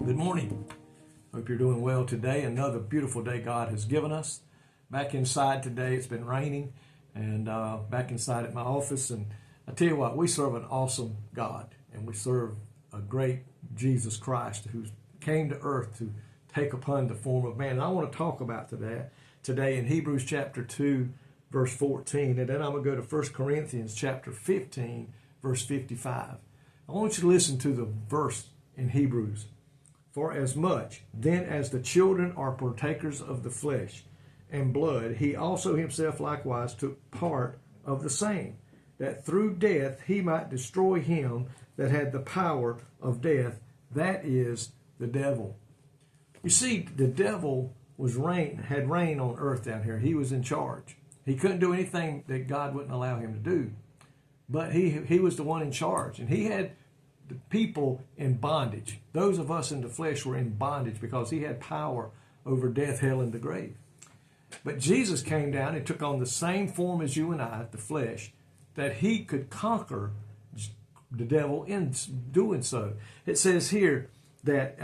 Good morning. Hope you're doing well today. Another beautiful day God has given us. Back inside today, it's been raining, and back inside at my office. And I tell you what, we serve an awesome God, and we serve a great Jesus Christ who came to earth to take upon the form of man. And I want to talk about today in Hebrews chapter 2, verse 14, and then I'm going to go to 1 Corinthians chapter 15, verse 55. I want you to listen to the verse in Hebrews. For as much then as the children are partakers of the flesh and blood, he also himself likewise took part of the same, that through death he might destroy him that had the power of death, that is, the devil. You see, the devil had reign on earth down here. He was in charge. He couldn't do anything that God wouldn't allow him to do. But he was the one in charge, and he had the people in bondage. Those of us in the flesh were in bondage because he had power over death, hell, and the grave. But Jesus came down and took on the same form as you and I, the flesh, that he could conquer the devil in doing so. It says here that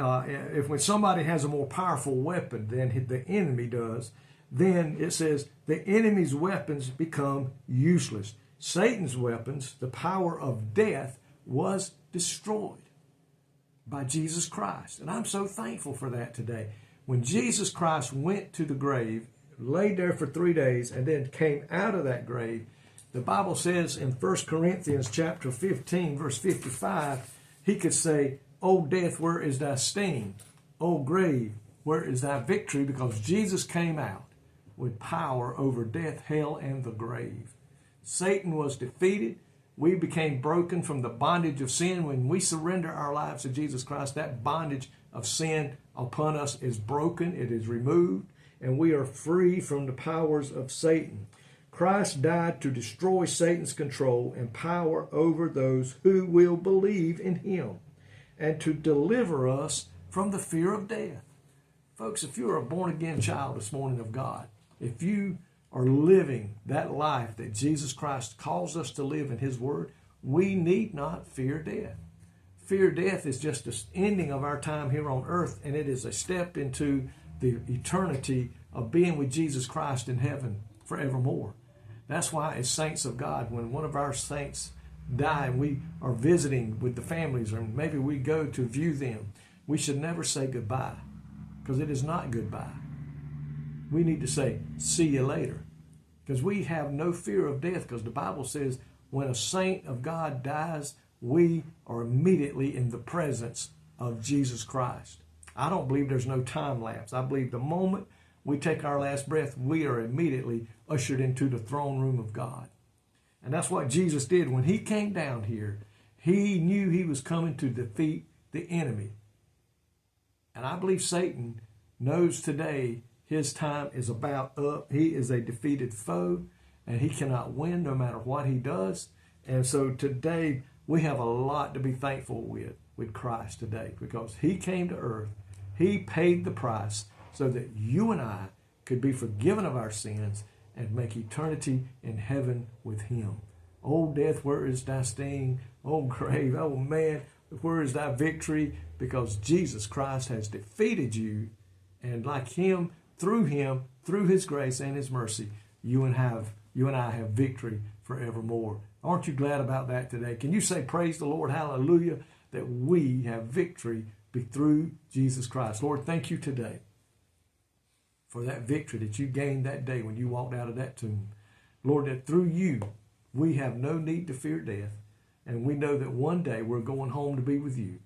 when somebody has a more powerful weapon than the enemy does, then it says the enemy's weapons become useless. Satan's weapons, the power of death, was destroyed by Jesus Christ. And I'm so thankful for that today. When Jesus Christ went to the grave, laid there for 3 days, and then came out of that grave, the Bible says in 1 Corinthians chapter 15, verse 55, he could say, O death, where is thy sting? O grave, where is thy victory? Because Jesus came out with power over death, hell, and the grave. Satan was defeated. We became broken from the bondage of sin. When we surrender our lives to Jesus Christ, that bondage of sin upon us is broken. It is removed, and we are free from the powers of Satan. Christ died to destroy Satan's control and power over those who will believe in him, and to deliver us from the fear of death. Folks, if you're a born-again child this morning of God, if you are living that life that Jesus Christ calls us to live in his word, we need not fear death. Fear death is just the ending of our time here on earth, and it is a step into the eternity of being with Jesus Christ in heaven forevermore. That's why as saints of God, when one of our saints die and we are visiting with the families, or maybe we go to view them, we should never say goodbye, because it is not goodbye. We need to say, see you later. Because we have no fear of death, because the Bible says when a saint of God dies, we are immediately in the presence of Jesus Christ. I don't believe there's no time lapse. I believe the moment we take our last breath, we are immediately ushered into the throne room of God. And that's what Jesus did. When he came down here, he knew he was coming to defeat the enemy. And I believe Satan knows today his time is about up. He is a defeated foe, and he cannot win no matter what he does. And so today we have a lot to be thankful with Christ today, because he came to earth. He paid the price so that you and I could be forgiven of our sins and make eternity in heaven with him. Oh death, where is thy sting? Oh grave, oh man, where is thy victory? Because Jesus Christ has defeated you, and like him, through his grace and his mercy, you and I have victory forevermore. Aren't you glad about that today? Can you say, praise the Lord, hallelujah, that we have victory through Jesus Christ? Lord, thank you today for that victory that you gained that day when you walked out of that tomb. Lord, that through you, we have no need to fear death, and we know that one day we're going home to be with you,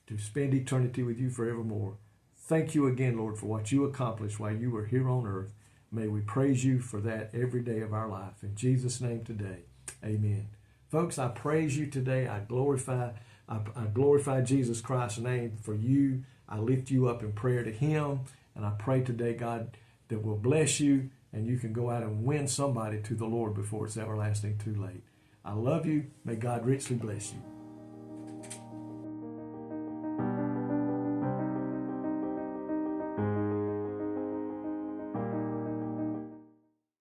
to spend eternity with you forevermore. Thank you again, Lord, for what you accomplished while you were here on earth. May we praise you for that every day of our life. In Jesus' name today, amen. Folks, I praise you today. I glorify Jesus Christ's name for you. I lift you up in prayer to him. And I pray today, God, that will bless you, and you can go out and win somebody to the Lord before it's everlasting too late. I love you. May God richly bless you.